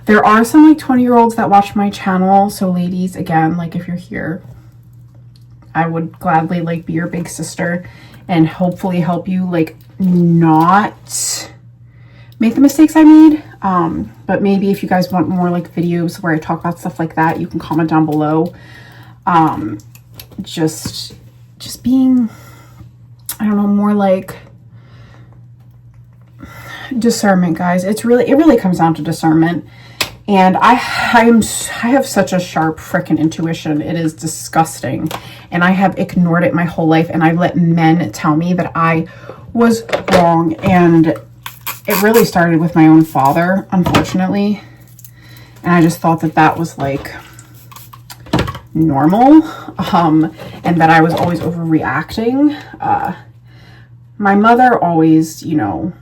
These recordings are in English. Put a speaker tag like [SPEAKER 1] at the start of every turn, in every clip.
[SPEAKER 1] There are some like 20-year-olds that watch my channel. So ladies, again, like if you're here, I would gladly like be your big sister and hopefully help you like not make the mistakes I made. But maybe if you guys want more like videos where I talk about stuff like that, you can comment down below. Just being, I don't know, more like discernment, guys. It really comes down to discernment. And I have such a sharp freaking intuition. It is disgusting. And I have ignored it my whole life. And I let men tell me that I was wrong. And it really started with my own father, unfortunately. And I just thought that that was like normal. And that I was always overreacting. My mother always, you know,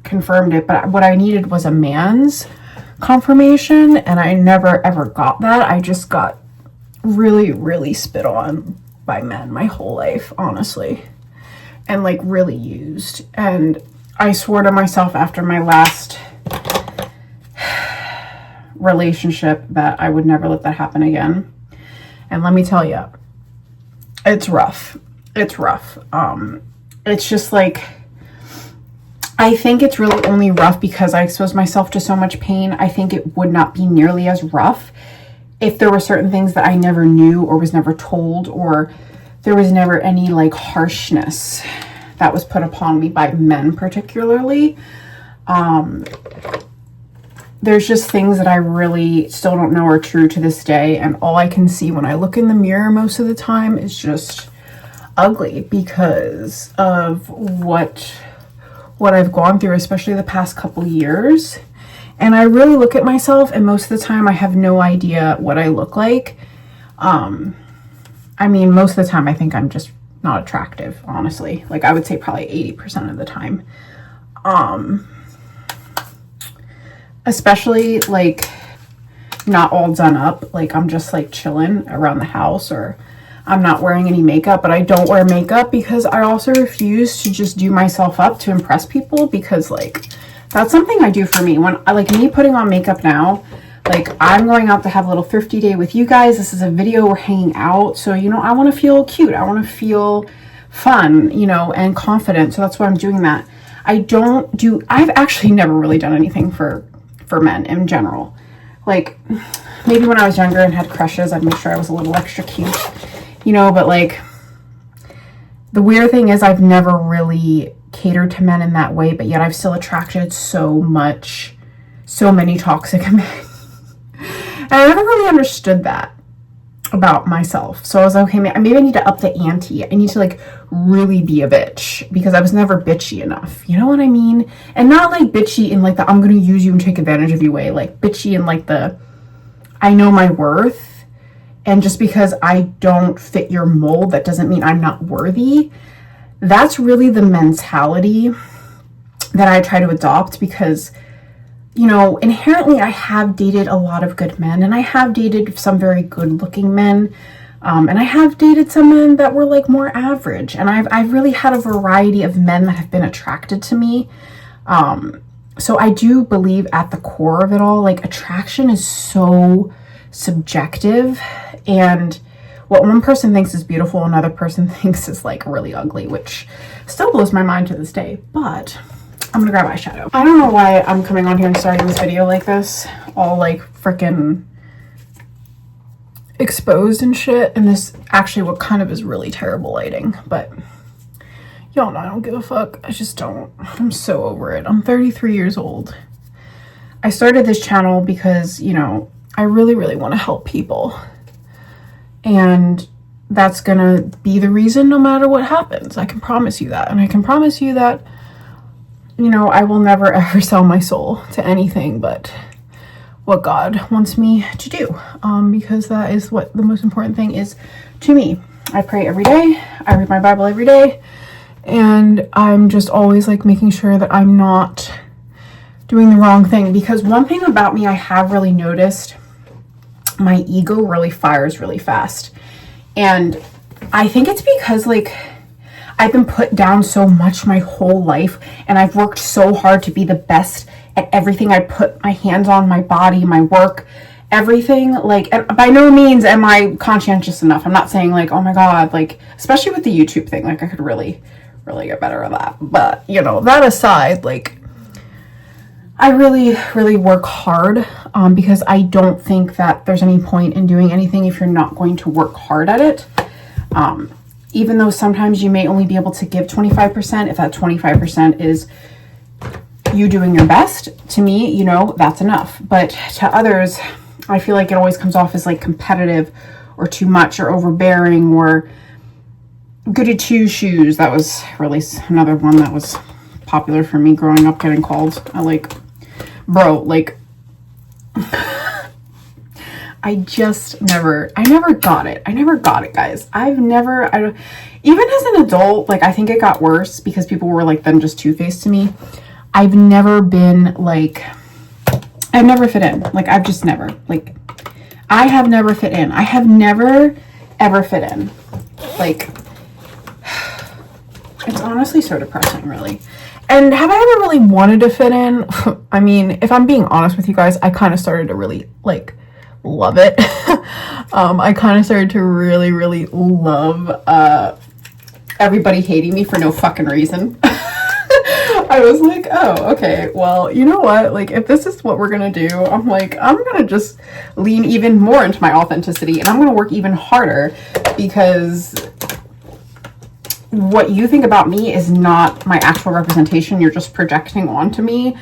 [SPEAKER 1] confirmed it. But what I needed was a man's confirmation, and I never ever got that. I just got really spit on by men my whole life, honestly, and like really used. And I swore to myself after my last relationship that I would never let that happen again. And let me tell you, it's rough. It's rough. It's just like, I think it's really only rough because I exposed myself to so much pain. I think it would not be nearly as rough if there were certain things that I never knew or was never told, or there was never any like harshness that was put upon me by men particularly. There's just things that I really still don't know are true to this day. And all I can see when I look in the mirror most of the time is just ugly because of what I've gone through, especially the past couple years. And I really look at myself, and most of the time I have no idea what I look like. I mean, most of the time I think I'm just not attractive, honestly. Like I would say probably 80% of the time. Especially like not all done up. Like I'm just like chilling around the house, or I'm not wearing any makeup. But I don't wear makeup because I also refuse to just do myself up to impress people, because like that's something I do for me. When I like me putting on makeup now, like I'm going out to have a little thrifty day with you guys. This is a video, we're hanging out, so you know, I want to feel cute, I want to feel fun, you know, and confident. So that's why I'm doing that. I've actually never really done anything for men in general. Like maybe when I was younger and had crushes, I'd make sure I was a little extra cute, you know. But like the weird thing is I've never really catered to men in that way, but yet I've still attracted so many toxic men. And I never really understood that about myself. So I was like, okay, maybe I need to up the ante. I need to like really be a bitch, because I was never bitchy enough. You know what I mean? And not like bitchy in like the I'm gonna use you and take advantage of you way. Like bitchy in like the I know my worth, and just because I don't fit your mold, that doesn't mean I'm not worthy. That's really the mentality that I try to adopt, because you know, inherently I have dated a lot of good men, and I have dated some very good looking men, and I have dated some men that were like more average, and I've really had a variety of men that have been attracted to me. So I do believe at the core of it all, like attraction is so subjective, and what one person thinks is beautiful, another person thinks is like really ugly, which still blows my mind to this day. But I'm gonna grab eyeshadow. I don't know why I'm coming on here and starting this video like this, all like freaking exposed and shit. And this actually what kind of is really terrible lighting, but y'all know I don't give a fuck. I just don't. I'm so over it. I'm 33 years old. I started this channel because, you know, I really want to help people. And that's gonna be the reason no matter what happens. I can promise you that. And I can promise you that, you know, I will never ever sell my soul to anything but what God wants me to do, because that is what the most important thing is to me. I pray every day, I read my Bible every day, and I'm just always like making sure that I'm not doing the wrong thing. Because one thing about me I have really noticed, my ego really fires really fast. And I think it's because like I've been put down so much my whole life, and I've worked so hard to be the best at everything I put my hands on, my body, my work, everything. Like, and by no means am I conscientious enough. I'm not saying like, oh my God, like, especially with the YouTube thing, like I could really get better at that. But, you know, that aside, like, I really work hard because I don't think that there's any point in doing anything if you're not going to work hard at it. Even though sometimes you may only be able to give 25%, if that 25% is you doing your best, to me, you know, that's enough. But to others, I feel like it always comes off as like competitive or too much or overbearing or goody two shoes. That was really another one that was popular for me growing up, getting called. Bro, like, I never got it. I never got it, guys. Even as an adult, like, I think it got worse because people were like then just two-faced to me. I've never been like, I've never fit in. Like, I've just never, like, I have never fit in. I have never, ever fit in. Like, it's honestly so depressing, really. And have I ever really wanted to fit in? I mean, if I'm being honest with you guys, I kind of started to really, like, love it. I kind of started to really love everybody hating me for no fucking reason. I was like, oh, okay, well, you know what? Like, if this is what we're gonna do, I'm like, I'm gonna just lean even more into my authenticity and I'm gonna work even harder because what you think about me is not my actual representation. You're just projecting onto me.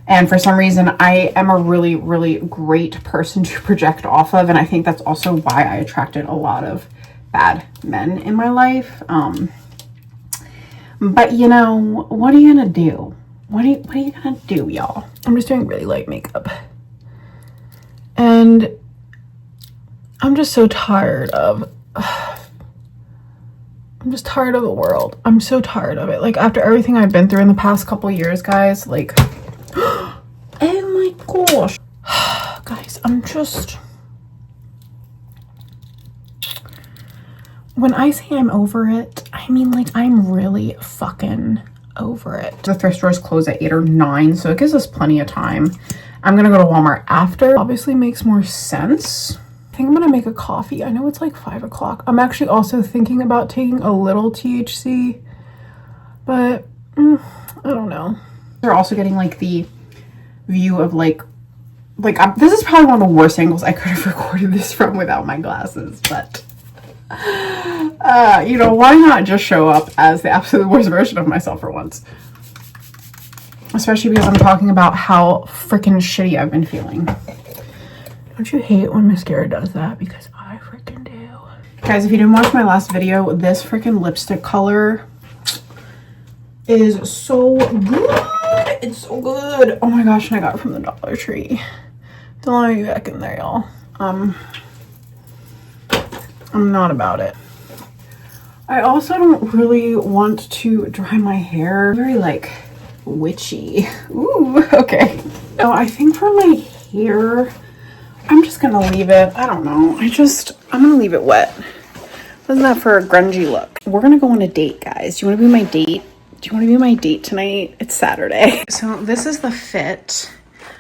[SPEAKER 1] And for some reason, I am a really great person to project off of. And I think that's also why I attracted a lot of bad men in my life. But you know, what are you gonna do? What are you gonna do, y'all? I'm just doing really light makeup. And I'm just so tired of... I'm just tired of the world. I'm so tired of it. Like, after everything I've been through in the past couple years, guys, like, oh my gosh. Guys, I'm just, when I say I'm over it, I mean, like, I'm really fucking over it. The thrift stores close at 8 or 9, so it gives us plenty of time. I'm gonna go to Walmart after. Obviously makes more sense. I think I'm gonna make a coffee. I know it's like 5 o'clock. I'm actually also thinking about taking a little THC, but I don't know. They're also getting like the view of like this is probably one of the worst angles I could have recorded this from without my glasses, but you know, why not just show up as the absolute worst version of myself for once? Especially because I'm talking about how freaking shitty I've been feeling. Don't you hate when mascara does that? Because I freaking do. Guys, if you didn't watch my last video, this freaking lipstick color is so good. It's so good. Oh my gosh, and I got it from the Dollar Tree. Don't let me back in there, y'all. I'm not about it. I also don't really want to dry my hair. Very like witchy. Ooh, okay. No, I think for my hair, I'm just gonna leave it. I don't know. I'm gonna leave it wet. Wasn't that for a grungy look? We're gonna go on a date, guys. Do you wanna be my date? Do you wanna be my date tonight? It's Saturday. So this is the fit.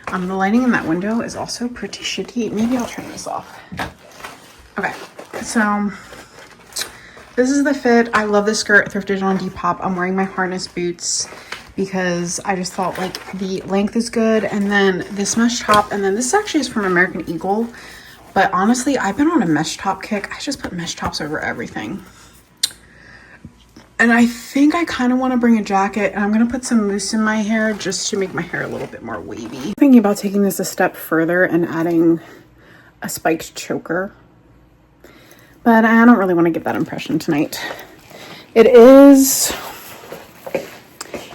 [SPEAKER 1] The lighting in that window is also pretty shitty. Maybe I'll turn this off. Okay, so this is the fit. I love this skirt, thrifted on Depop. I'm wearing my harness boots because I just thought like the length is good, and then this mesh top, and then this actually is from American Eagle, but honestly I've been on a mesh top kick. I just put mesh tops over everything, and I think I kind of want to bring a jacket, and I'm gonna put some mousse in my hair just to make my hair a little bit more wavy. I'm thinking about taking this a step further and adding a spiked choker, but I don't really want to give that impression tonight. It is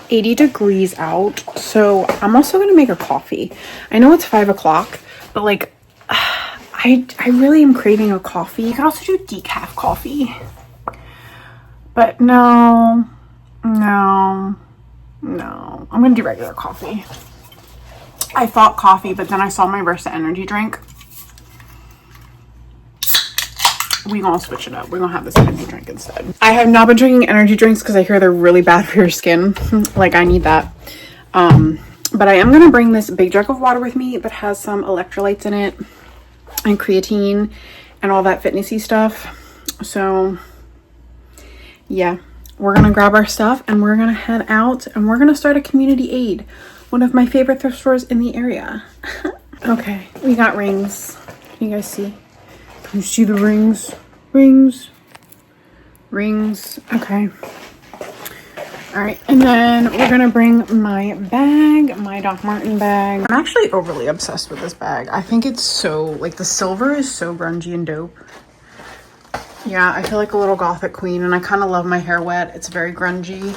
[SPEAKER 1] 80 degrees out, so I'm also gonna make a coffee. I know it's 5 o'clock, but like I really am craving a coffee. You can also do decaf coffee, but no, I'm gonna do regular coffee. I thought coffee, but then I saw my Versa energy drink. We're gonna switch it up. We're gonna have this energy drink instead. I have not been drinking energy drinks because I hear they're really bad for your skin. Like, I need that. But I am going to bring this big jug of water with me that has some electrolytes in it and creatine and all that fitnessy stuff. So yeah, we're going to grab our stuff and we're going to head out and we're going to start a community aid, one of my favorite thrift stores in the area. Okay, we got rings. Can you guys see? Can you see the rings? Rings. Okay. All right, and then we're gonna bring my bag, my Doc Marten bag. I'm actually overly obsessed with this bag. I think it's so, like, the silver is so grungy and dope. Yeah, I feel like a little gothic queen, and I kind of love my hair wet. It's very grungy.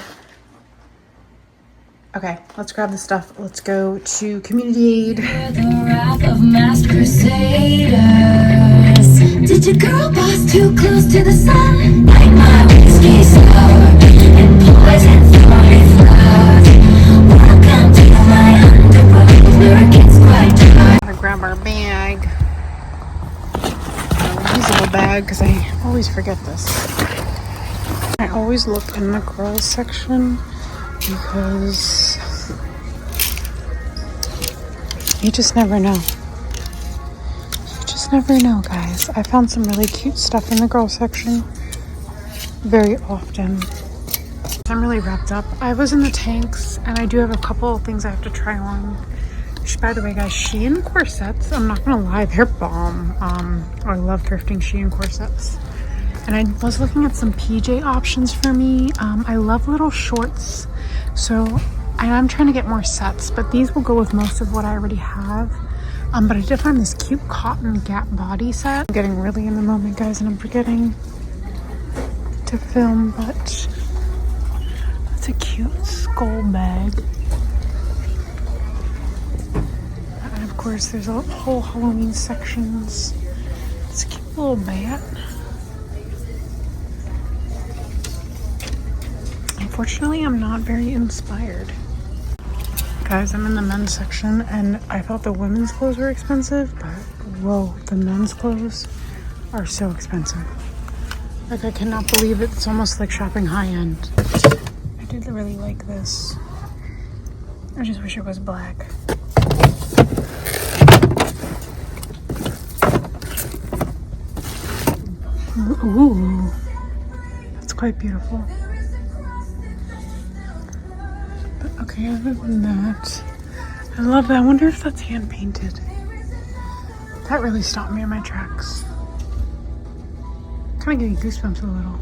[SPEAKER 1] Okay, let's grab the stuff. Let's go to community aid.
[SPEAKER 2] The wrath of mass crusaders. Did your girl boss too close to the sun? Like my whiskey sour and poison thorny flowers. Welcome to my underworld where it gets quite dark.
[SPEAKER 1] Gotta grab our bag. Use a little bag because I always forget this. I always look in the girls section because you just never know. You just never know, guys. I found some really cute stuff in the girls section very often. I'm really wrapped up. I was in the tanks and I do have a couple of things I have to try on. By the way, guys, Shein corsets, I'm not gonna lie, they're bomb. I love thrifting Shein corsets. And I was looking at some PJ options for me. I love little shorts, so I'm trying to get more sets, but these will go with most of what I already have. But I did find this cute cotton Gap body set. I'm getting really in the moment, guys, and I'm forgetting to film, but it's a cute skull bag. And of course, there's a whole Halloween sections. It's a cute little bat. Unfortunately, I'm not very inspired. Guys, I'm in the men's section and I thought the women's clothes were expensive, but whoa, the men's clothes are so expensive. Like, I cannot believe it. It's almost like shopping high end. I did really like this. I just wish it was black. Ooh, that's quite beautiful. Okay, other than that, I love that. I wonder if that's hand painted. That really stopped me in my tracks. Kind of getting goosebumps a little.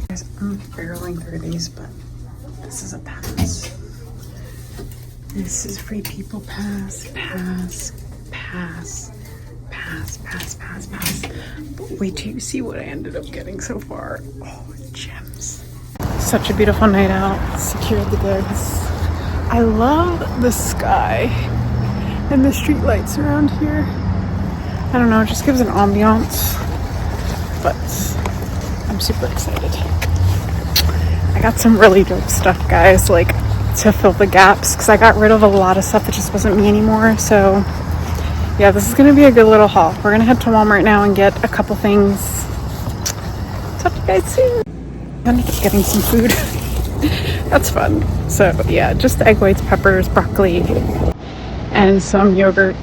[SPEAKER 1] Guys, I'm barreling through these, but this is a pass. This is free people pass, pass, pass. Pass. But wait till you see what I ended up getting so far. Oh, gems. Such a beautiful night out. Secured the goods. I love the sky and the street lights around here. I don't know, it just gives an ambiance. But I'm super excited. I got some really dope stuff, guys, like to fill the gaps, because I got rid of a lot of stuff that just wasn't me anymore. So yeah, this is gonna be a good little haul. We're gonna head to Walmart now and get a couple things. Talk to you guys soon. I'm gonna keep getting some food. That's fun. So yeah, just egg whites, peppers, broccoli, and some yogurt.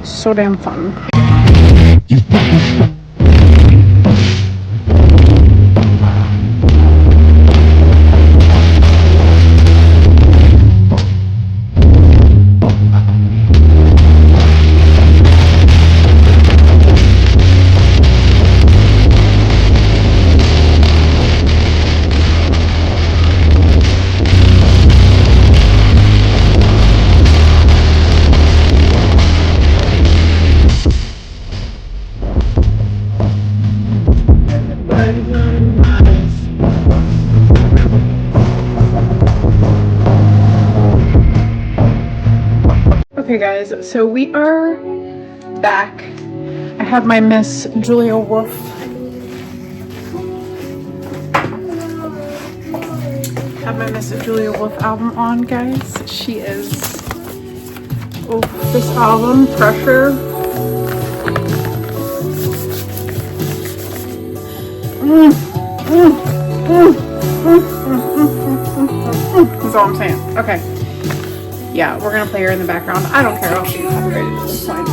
[SPEAKER 1] So damn fun. Okay guys, so we are back. I have my Miss Julia Wolf album on, guys. She is, oh, this album, Pressure. Oh That's all I'm saying. Okay. Yeah, we're gonna play her in the background. I don't care. I'll be copyrighted at this point.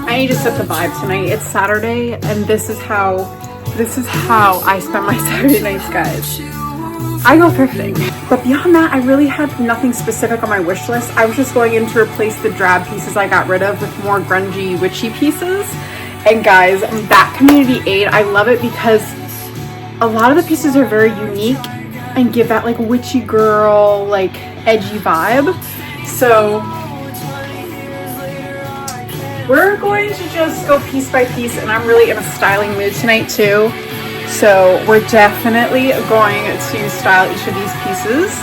[SPEAKER 1] I need to set the vibe tonight. It's Saturday, and this is how I spend my Saturday nights, guys. I go thrifting. But beyond that, I really had nothing specific on my wish list. I was just going in to replace the drab pieces I got rid of with more grungy, witchy pieces. And guys, that community aid, I love it because a lot of the pieces are very unique and give that like witchy girl, like edgy vibe. So we're going to just go piece by piece, and I'm really in a styling mood tonight too. So we're definitely going to style each of these pieces.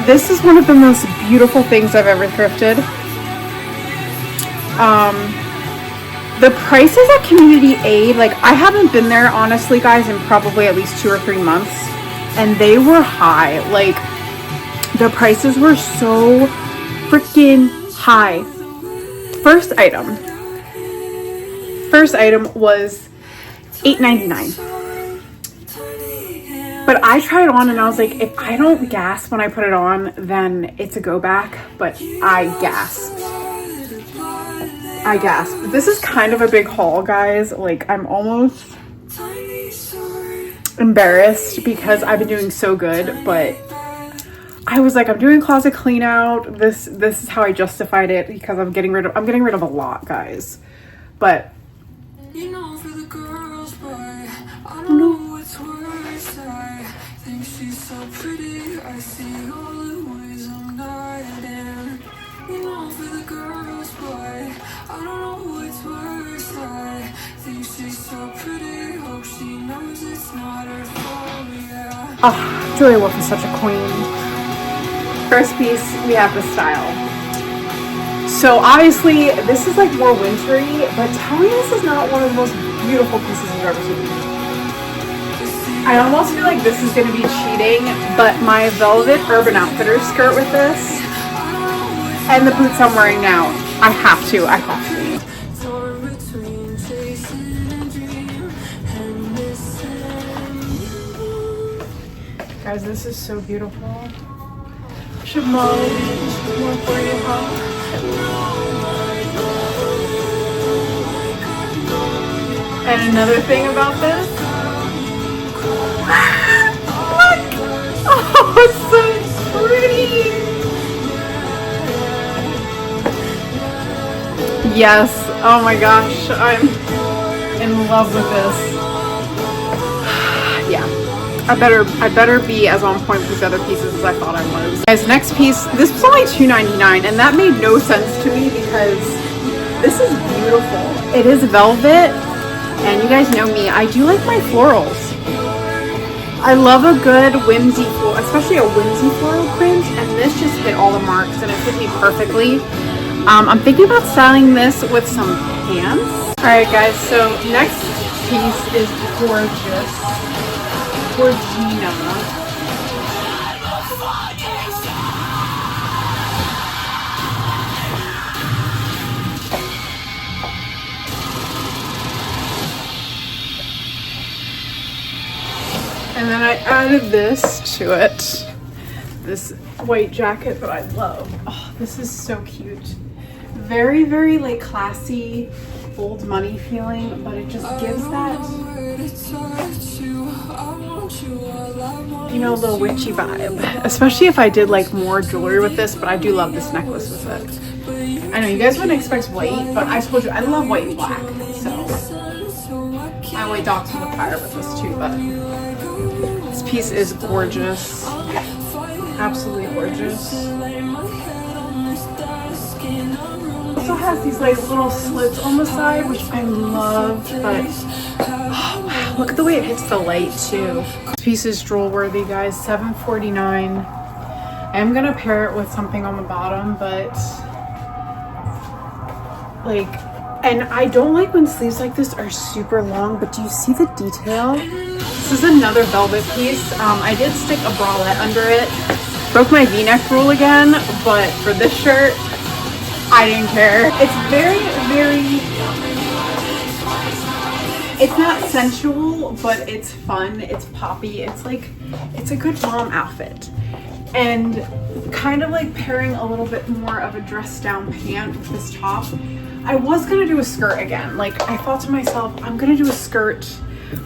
[SPEAKER 1] This is one of the most beautiful things I've ever thrifted. The prices at Community Aid, like I haven't been there honestly, guys, in probably at least 2 or 3 months, and they were high. Like the prices were so freaking high. First item was $8.99. But I tried it on and I was like, if I don't gasp when I put it on, then it's a go back. But I gasped. This is kind of a big haul, guys. Like I'm almost embarrassed because I've been doing so good, but I was like, I'm doing closet clean out. This is how I justified it, because I'm getting rid of a lot, guys. But
[SPEAKER 2] you know, for the girls, boy, I don't know what's worse. I think she's so pretty. I see all the ways I'm not in. You know, for the girls, boy, I don't know what's worse. I think she's so pretty. Hope she knows it's not her fault. Yeah.
[SPEAKER 1] oh, Julia Wolf is such a queen. First piece, we have the style. So obviously this is like more wintry, but tell me this is not one of the most beautiful pieces you've ever seen. I almost feel like this is going to be cheating, but my velvet Urban Outfitters skirt with this and the boots I'm wearing now, I have to. Guys, this is so beautiful. Shimon, more for you, huh? And another thing about this, look! Oh, it's so pretty! Yes, oh my gosh, I'm in love with this. Yeah, I better be as on point with these other pieces as I thought I was. Guys, next piece, this was only $2.99, and that made no sense to me because this is beautiful. It is velvet. And you guys know me, I do like my florals. I love a good whimsy floral, especially a whimsy floral print, and this just hit all the marks and it fit me perfectly. I'm thinking about styling this with some pants. Alright guys, so next piece is gorgeous. Gorgina. And then I added this to it. This white jacket that I love. Oh, this is so cute. Very, very like classy, old money feeling, but it just gives that, you know, little witchy vibe. Especially if I did like more jewelry with this, but I do love this necklace with it. I know you guys wouldn't expect white, but I told you I love white and black. So I light dogs on the fire with this too, but this piece is gorgeous. Absolutely gorgeous. It also has these like little slits on the side, which I love, but oh, wow, look at the way it hits the light too. This piece is drool worthy, guys. $7.49. I'm gonna pair it with something on the bottom, but like, and I don't like when sleeves like this are super long, but do you see the detail? This is another velvet piece. I did stick a bralette under it. Broke my V-neck rule again, but for this shirt, I didn't care. It's very, very It's not sensual, but it's fun. It's poppy. It's like, it's a good mom outfit. And kind of like pairing a little bit more of a dress down pant with this top. I was gonna do a skirt again. Like, I thought to myself, I'm gonna do a skirt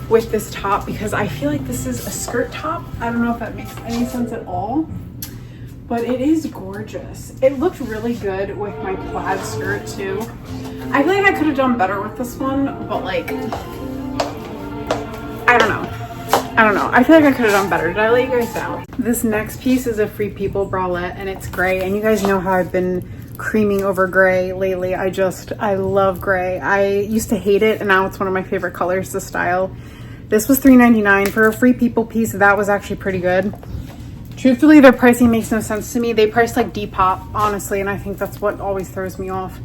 [SPEAKER 1] with this top because I feel like this is a skirt top. I don't know if that makes any sense at all, but it is gorgeous. It looked really good with my plaid skirt too. I feel like I could have done better with this one, but like, I don't know. I feel like I could have done better. Did I let you guys down? This next piece is a Free People bralette, and it's gray. And you guys know how I've been creaming over gray lately. I love gray. I used to hate it, and now it's one of my favorite colors to style. This was $3.99 for a Free People piece. That was actually pretty good. Truthfully, their pricing makes no sense to me. They price like Depop, honestly, and I think that's what always throws me off.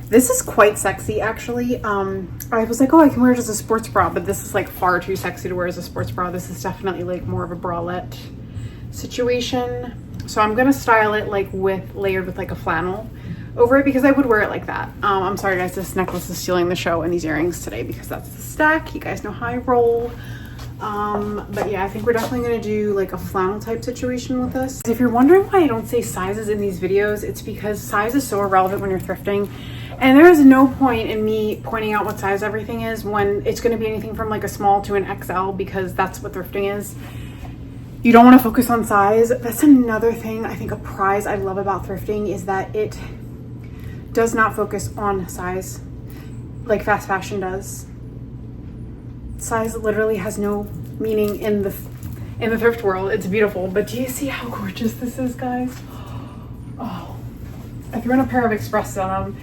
[SPEAKER 1] This is quite sexy, actually. I was like, oh, I can wear it as a sports bra, but this is like far too sexy to wear as a sports bra. This is definitely like more of a bralette situation. So I'm gonna style it like layered with like a flannel over it because I would wear it like that. I'm sorry guys, this necklace is stealing the show and these earrings today because that's the stack. You guys know how I roll. But yeah, I think we're definitely gonna do like a flannel type situation with this. If you're wondering why I don't say sizes in these videos, it's because size is so irrelevant when you're thrifting. And there is no point in me pointing out what size everything is when it's going to be anything from like a small to an XL, because that's what thrifting is. You don't want to focus on size. That's another thing, I think a prize I love about thrifting is that it does not focus on size like fast fashion does. Size literally has no meaning in the thrift world. It's beautiful, but do you see how gorgeous this is, guys? Oh, I threw in a pair of Express denim.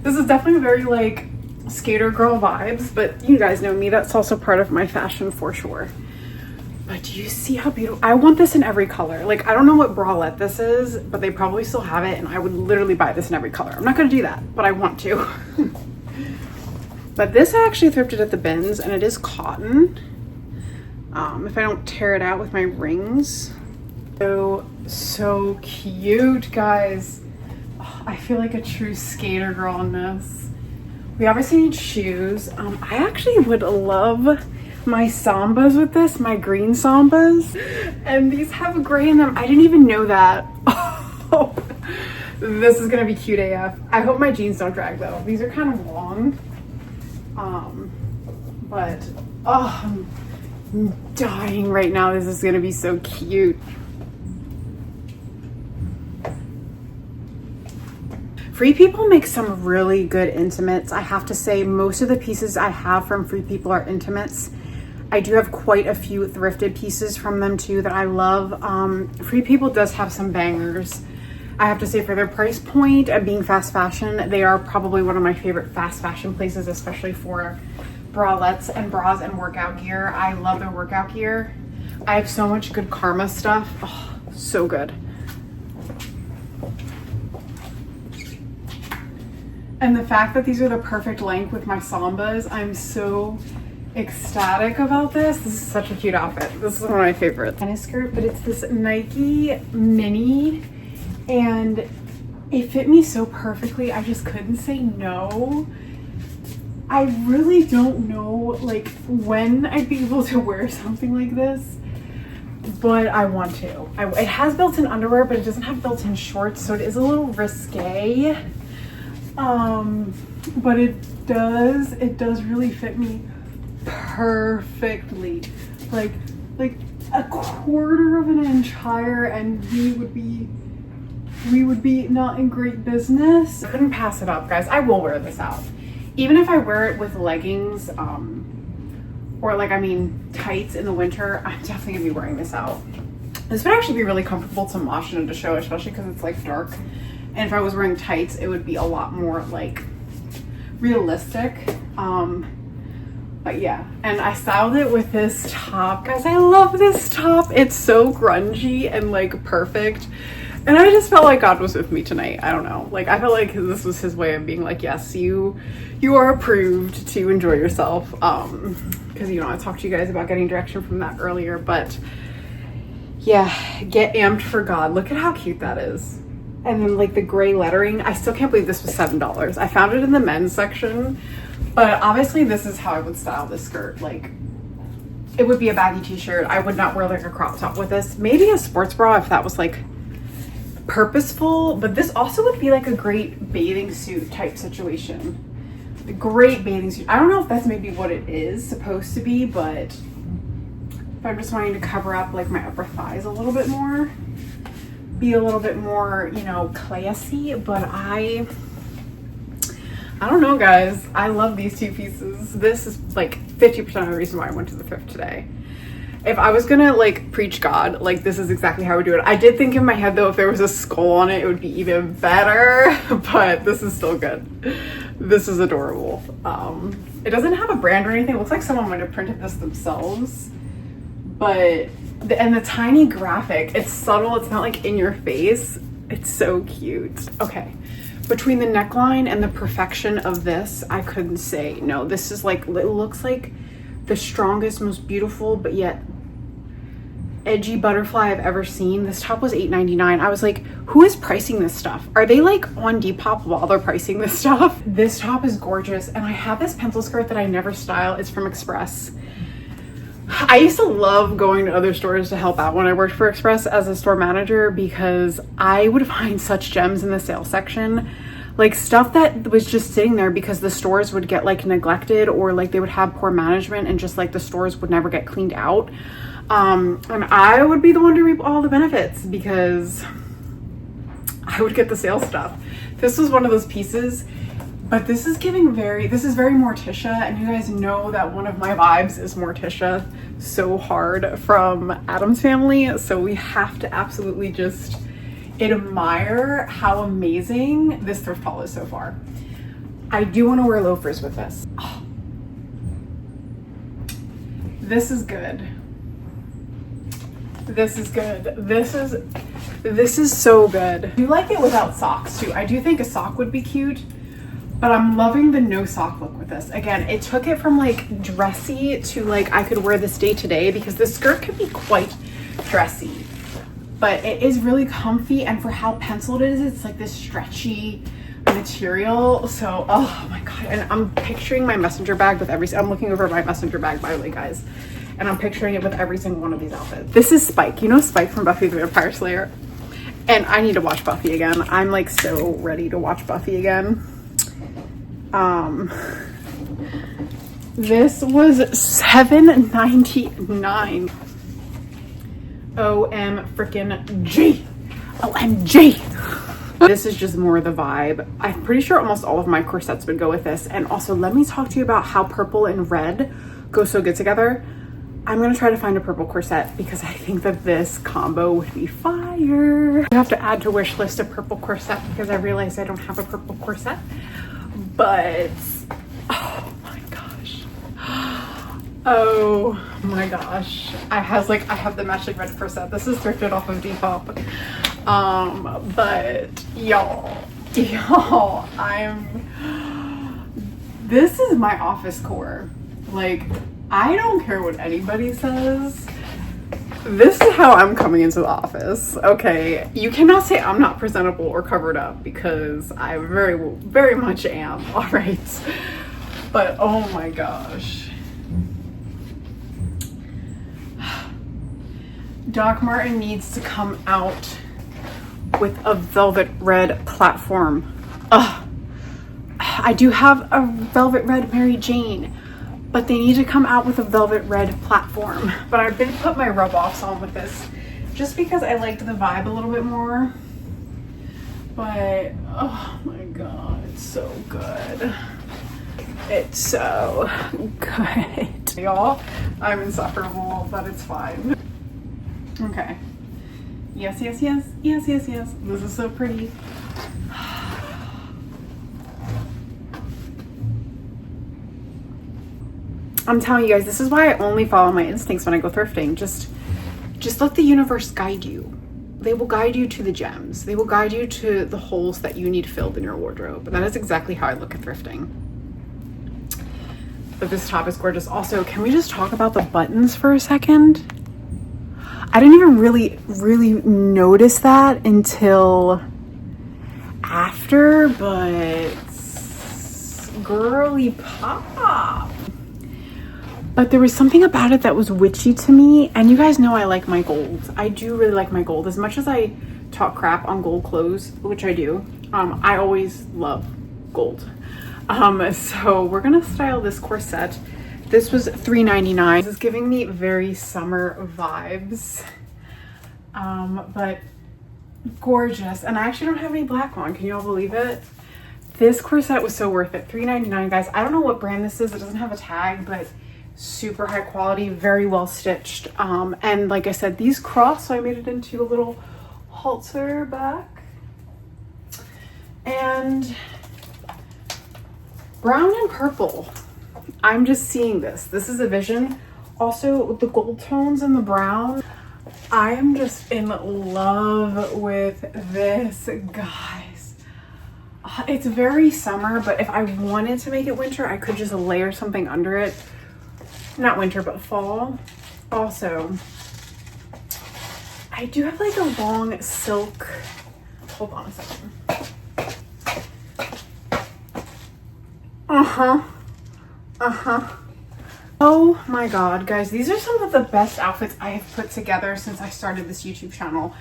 [SPEAKER 1] This is definitely very like skater girl vibes, but you guys know me, that's also part of my fashion for sure. But do you see how beautiful? I want this in every color. Like, I don't know what bralette this is, but they probably still have it, and I would literally buy this in every color. I'm not gonna do that, but I want to. But this I actually thrifted at the bins, and it is cotton. If I don't tear it out with my rings. So cute, guys. I feel like a true skater girl in this. We obviously need shoes. I actually would love my Sambas with this, my green Sambas. And these have gray in them. I didn't even know that. Oh, this is gonna be cute AF. I hope my jeans don't drag though. These are kind of long. But oh, I'm dying right now. This is gonna be so cute. Free People makes some really good intimates. I have to say most of the pieces I have from Free People are intimates. I do have quite a few thrifted pieces from them too that I love. Free People does have some bangers. I have to say for their price point and being fast fashion, they are probably one of my favorite fast fashion places, especially for bralettes and bras and workout gear. I love their workout gear. I have so much good Karma stuff. Oh, so good. And the fact that these are the perfect length with my Sambas, I'm so ecstatic about this. This is such a cute outfit. This is one of my favorites. Tennis skirt, but it's this Nike mini, and it fit me so perfectly. I just couldn't say no. I really don't know like when I'd be able to wear something like this, but I want to. It has built-in underwear, but it doesn't have built-in shorts, so it is a little risque. But it does really fit me perfectly. Like a quarter of an inch higher, and we would be not in great business. I couldn't pass it up, guys. I will wear this out. Even if I wear it with leggings, or like, I mean, tights in the winter, I'm definitely gonna be wearing this out. This would actually be really comfortable to mosh into the show, especially because it's like dark. And if I was wearing tights, it would be a lot more like realistic. But yeah, and I styled it with this top. Guys, I love this top. It's so grungy and like perfect. And I just felt like God was with me tonight. I don't know. Like, I felt like this was his way of being like, yes, you are approved to enjoy yourself. Because, you know, I talked to you guys about getting direction from that earlier. But yeah, get amped for God. Look at how cute that is. And then like the gray lettering, I still can't believe this was $7. I found it in the men's section But obviously this is how I would style this skirt. Like, it would be a baggy t-shirt. I would not wear like a crop top with this. Maybe a sports bra if that was like purposeful, but this also would be like a great bathing suit type situation. A great bathing suit. I don't know if that's maybe what it is supposed to be, but if I'm just wanting to cover up like my upper thighs a little bit more, be a little bit more, you know, classy. But I don't know, guys. I love these two pieces. This is like 50% of the reason why I went to the thrift today. If I was gonna like preach God, like this is exactly how I would do it. I did think in my head though, if there was a skull on it, it would be even better, but this is still good. This is adorable. It doesn't have a brand or anything. It looks like someone might have printed this themselves, but the tiny graphic, it's subtle. It's not like in your face. It's so cute. Okay. Between the neckline and the perfection of this, I couldn't say no. This is like, it looks like the strongest, most beautiful, but yet edgy butterfly I've ever seen. This top was $8.99. I was like, who is pricing this stuff? Are they like on Depop while they're pricing this stuff? This top is gorgeous. And I have this pencil skirt that I never style. It's from Express. I used to love going to other stores to help out when I worked for Express as a store manager, because I would find such gems in the sales section, like stuff that was just sitting there because the stores would get like neglected, or like they would have poor management and just like the stores would never get cleaned out. And I would be the one to reap all the benefits because I would get the sales stuff. This was one of those pieces. But this is giving this is very Morticia, and you guys know that one of my vibes is Morticia so hard from Addams Family. So we have to absolutely just admire how amazing this thrift haul is so far. I do want to wear loafers with this. Oh. This is good. This is good. This is so good. I do like it without socks too. I do think a sock would be cute. But I'm loving the no sock look with this. Again, it took it from like dressy to like I could wear this day to day, because the skirt could be quite dressy, but it is really comfy. And for how penciled it is, it's like this stretchy material. So, oh my God. And I'm picturing my messenger bag with I'm looking over my messenger bag, by the way, guys. And I'm picturing it with every single one of these outfits. This is Spike. You know Spike from Buffy the Vampire Slayer? And I need to watch Buffy again. I'm like so ready to watch Buffy again. This was $7.99. OMG. This is just more the vibe. I'm pretty sure almost all of my corsets would go with this. And also, let me talk to you about how purple and red go so good together. I'm gonna try to find a purple corset because I think that this combo would be fire. I have to add to wish list a purple corset because I realized I don't have a purple corset. But oh my gosh, oh my gosh, I have the matching red corset. This is thrifted off of Depop. But y'all, this is my office core. Like, I don't care what anybody says. This is how I'm coming into the office. Okay, you cannot say I'm not presentable or covered up, because I very, very much am. All right, but oh my gosh, Doc Martin needs to come out with a velvet red platform. I do have a velvet red Mary Jane, but they need to come out with a velvet red platform. But I did put my rub-offs on with this just because I liked the vibe a little bit more. But oh my God, it's so good. It's so good. Y'all, I'm insufferable, but it's fine. Okay. Yes. This is so pretty. I'm telling you guys, this is why I only follow my instincts when I go thrifting. Just let the universe guide you. They will guide you to the gems. They will guide you to the holes that you need filled in your wardrobe. And that is exactly how I look at thrifting. But this top is gorgeous. Also, can we just talk about the buttons for a second? I didn't even really notice that until after, but girly pop. But there was something about it that was witchy to me. And you guys know I like my gold. I do really like my gold. As much as I talk crap on gold clothes, which I do, I always love gold. So we're gonna style this corset. This was $3.99. This is giving me very summer vibes. But gorgeous. And I actually don't have any black on. Can you all believe it? This corset was so worth it. $3.99, guys. I don't know what brand this is. It doesn't have a tag, but super high quality, very well stitched. And like I said, these cross, so I made it into a little halter back. And brown and purple. I'm just seeing this. This is a vision. Also, the gold tones and the brown. I am just in love with this, guys. It's very summer, but if I wanted to make it winter, I could just layer something under it. Not winter, but fall. Also, I do have like a long silk. Hold on a second. Oh my god, guys, these are some of the best outfits I have put together since I started this YouTube channel.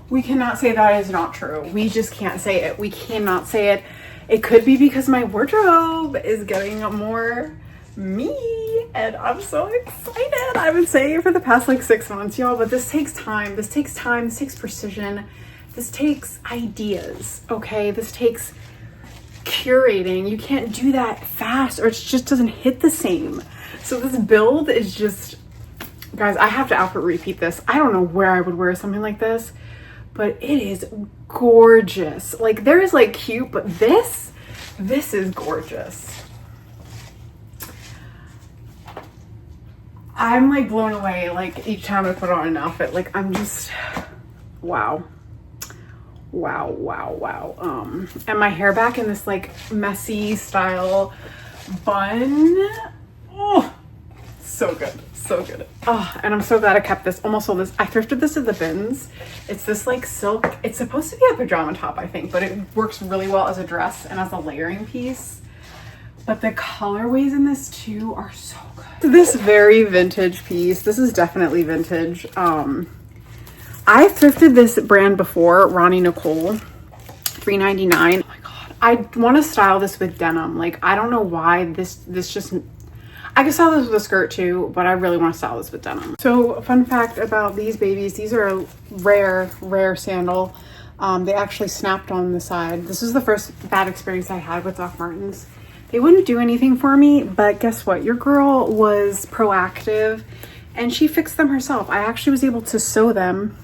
[SPEAKER 1] We cannot say that is not true. We just can't say it. We cannot say it. It could be because my wardrobe is getting more me, and I'm so excited. I've been saying it for the past like 6 months, y'all, but this takes time. This takes time. This takes precision. This takes ideas, okay? This takes curating. You can't do that fast or it just doesn't hit the same. So this build is just, guys, I have to outfit repeat this. I don't know where I would wear something like this, but it is gorgeous. Like, there is like cute, but this is gorgeous. I'm like blown away like each time I put on an outfit. Like, I'm just, wow. And my hair back in this like messy style bun. Oh, so good, so good. Oh, and I'm so glad I kept this. Almost sold this. I thrifted this at the bins. It's this like silk. It's supposed to be a pajama top, I think, but it works really well as a dress and as a layering piece. But the colorways in this too are so good. This very vintage piece. This is definitely vintage. I thrifted this brand before, Ronnie Nicole, $3.99. Oh my god, I want to style this with denim. Like, I don't know why this just, I could style this with a skirt too, but I really want to style this with denim. So, fun fact about these babies, these are a rare sandal. They actually snapped on the side. This was the first bad experience I had with Doc Martens. They wouldn't do anything for me, but guess what? Your girl was proactive and she fixed them herself. I actually was able to sew them.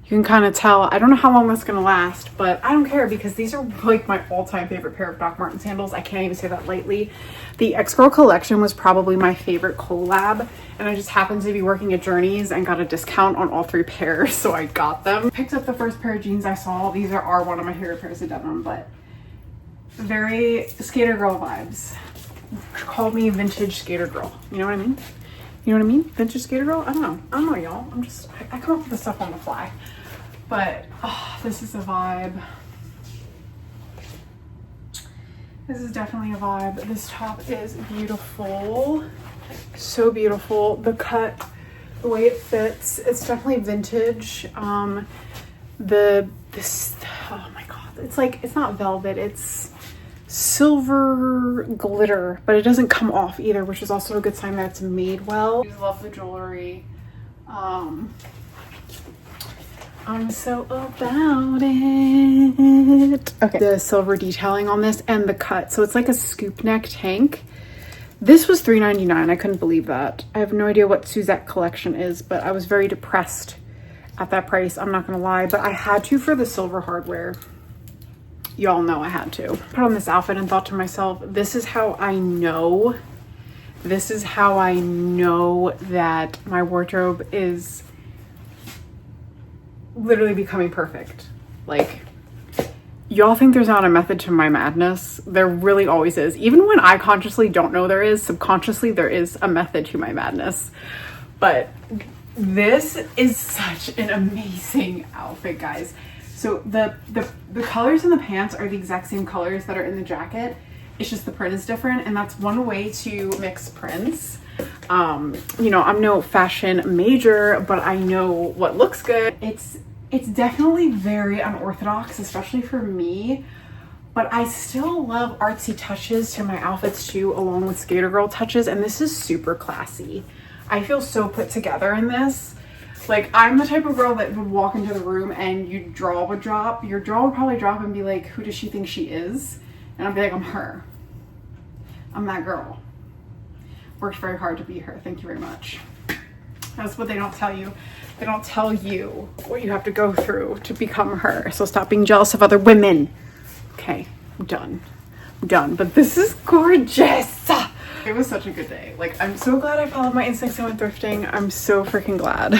[SPEAKER 1] You can kind of tell. I don't know how long that's gonna last, but I don't care because these are like my all-time favorite pair of Doc Marten sandals. I can't even say that lightly. The X-Girl collection was probably my favorite collab, and I just happened to be working at Journeys and got a discount on all 3 pairs, so I got them. Picked up the first pair of jeans I saw. These are one of my favorite pairs of denim, but very skater girl vibes. Call me vintage skater girl. You know what I mean? You know what I mean? Vintage skater girl? I don't know, y'all. I come up with this stuff on the fly. But, oh, this is a vibe. This is definitely a vibe. This top is beautiful. So beautiful. The cut, the way it fits, it's definitely vintage. Oh my god. It's like, it's not velvet, it's silver glitter, but it doesn't come off either, which is also a good sign that it's made well. I love the jewelry. I'm so about it. Okay, the silver detailing on this and the cut. So it's like a scoop neck tank. This was $3.99. I couldn't believe that. I have no idea what Suzette collection is, but I was very depressed at that price. I'm not gonna lie, but I had to for the silver hardware. Y'all know I had to. Put on this outfit and thought to myself, this is how I know that my wardrobe is literally becoming perfect. Like, y'all think there's not a method to my madness? There really always is. Even when I consciously don't know there is, subconsciously there is a method to my madness. But this is such an amazing outfit, guys. So the colors in the pants are the exact same colors that are in the jacket. It's just the print is different, and that's one way to mix prints. You know, I'm no fashion major, but I know what looks good. It's definitely very unorthodox, especially for me, but I still love artsy touches to my outfits too, along with skater girl touches, and this is super classy. I feel so put together in this. Like, I'm the type of girl that would walk into the room and your jaw would drop. Your jaw would probably drop and be like, who does she think she is? And I'd be like, I'm her. I'm that girl. Worked very hard to be her. Thank you very much. That's what they don't tell you. They don't tell you what you have to go through to become her. So stop being jealous of other women. Okay, I'm done. I'm done. But this is gorgeous. It was such a good day. Like, I'm so glad I followed my instincts and went thrifting. I'm so freaking glad.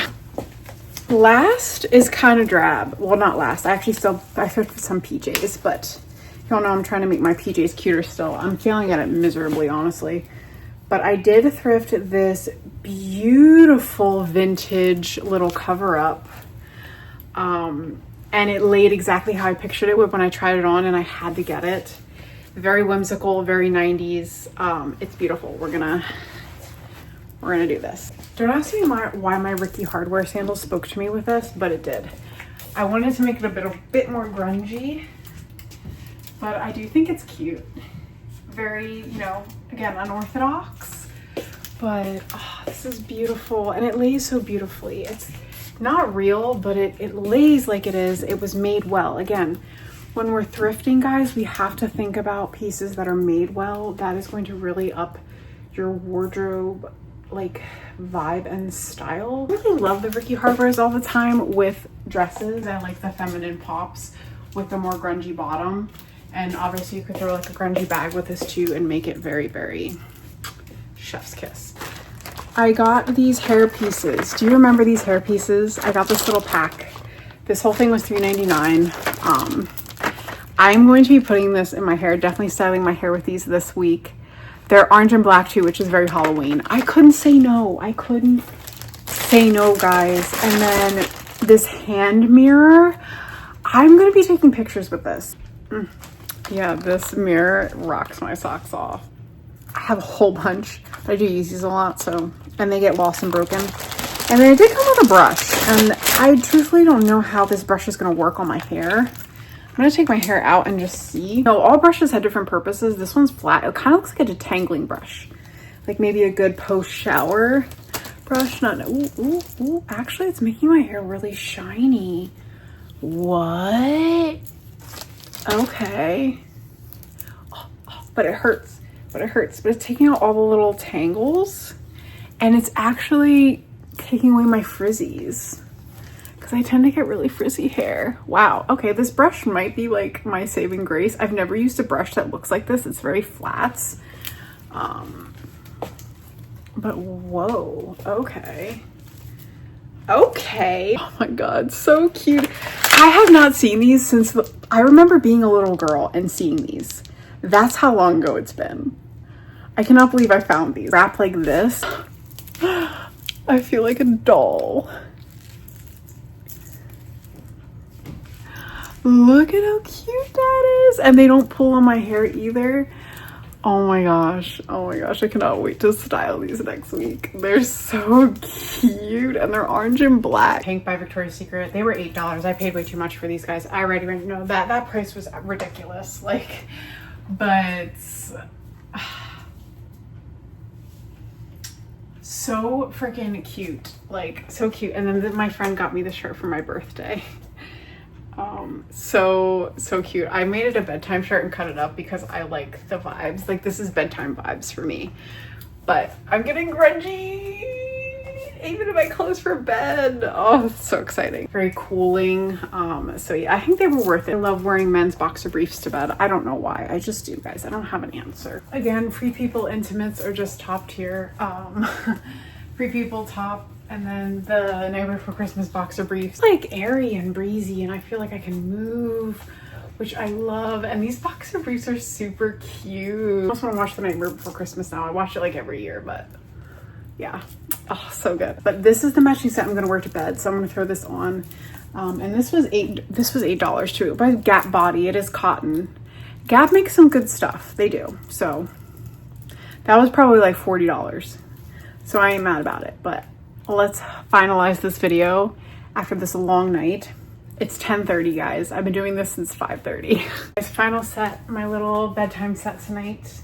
[SPEAKER 1] Last is kind of drab. Well, not last. I thrifted some PJs, but y'all know I'm trying to make my PJs cuter still. I'm failing at it miserably, honestly. But I did thrift this beautiful vintage little cover up. And it laid exactly how I pictured it when I tried it on, and I had to get it. Very whimsical, very 90s. It's beautiful. We're gonna do this. Don't ask me why my Ricky Hardware sandals spoke to me with this, but it did. I wanted to make it a bit more grungy, but I do think it's cute. Very, you know, again, unorthodox, but oh, this is beautiful, and it lays so beautifully. It's not real, but it lays like it is. It was made well. Again, when we're thrifting, guys, we have to think about pieces that are made well. That is going to really up your wardrobe, like, vibe and style. I really love the Ricky Hardwares all the time with dresses. I like the feminine pops with the more grungy bottom. And obviously you could throw like a grungy bag with this too and make it very, very chef's kiss. I got these hair pieces. Do you remember these hair pieces? I got this little pack. This whole thing was $3.99. I'm going to be putting this in my hair, definitely styling my hair with these this week. They're orange and black too, which is very Halloween. I couldn't say no. I couldn't say no, guys. And then this hand mirror. I'm going to be taking pictures with this. Yeah, this mirror rocks my socks off. I have a whole bunch. I do use these a lot, so, and they get lost and broken. And then it did come with a brush, and I truthfully don't know how this brush is going to work on my hair. I'm going to take my hair out and just see. No, all brushes have different purposes. This one's flat. It kind of looks like a detangling brush. Like maybe a good post-shower brush. Ooh. Actually, it's making my hair really shiny. What? Okay. But it hurts. But it's taking out all the little tangles. And it's actually taking away my frizzies. Because I tend to get really frizzy hair. Wow. Okay, this brush might be like my saving grace. I've never used a brush that looks like this. It's very flat. But whoa. Okay. Okay. Oh my god, so cute. I have not seen these since I remember being a little girl and seeing these. That's how long ago it's been. I cannot believe I found these. Wrapped like this. I feel like a doll. Look at how cute that is. And they don't pull on my hair either. Oh my gosh, I cannot wait to style these next week. They're so cute, and they're orange and black. Pink by Victoria's Secret. They were $8. I paid way too much for these, guys. I already know that price was ridiculous. Like, but so freaking cute. Like, so cute. And then my friend got me this shirt for my birthday. So cute. I made it a bedtime shirt and cut it up because I like the vibes. Like, this is bedtime vibes for me. But I'm getting grungy, even in my clothes for bed. Oh, it's so exciting. Very cooling. So yeah, I think they were worth it. I love wearing men's boxer briefs to bed. I don't know why. I just do, guys. I don't have an answer. Again, Free People intimates are just top tier. Free People top. And then the Night Before Christmas boxer briefs, like airy and breezy, and I feel like I can move, which I love. And these boxer briefs are super cute. I also want to watch The Night Before Christmas now. I watch it like every year, but yeah, oh, so good. But this is the matching set I'm gonna wear to bed, so I'm gonna throw this on. And this was $8 too, by Gap Body. It is cotton. Gap makes some good stuff. They do. So that was probably like $40. So I ain't mad about it, but let's finalize this video after this long night. It's 10:30, guys. I've been doing this since 5:30. This final set, my little bedtime set tonight.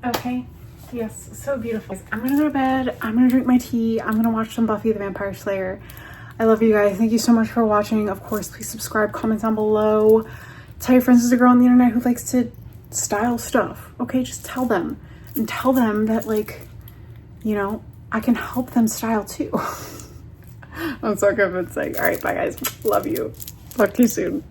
[SPEAKER 1] Okay. Yes, so beautiful. I'm gonna go to bed. I'm gonna drink my tea. I'm gonna watch some Buffy the Vampire Slayer. I love you guys. Thank you so much for watching. Of course, please subscribe, comment down below. Tell your friends there's a girl on the internet who likes to style stuff. Okay, just tell them. And tell them that, like, you know, I can help them style too. I'm so convincing. All right, bye guys. Love you. Talk to you soon.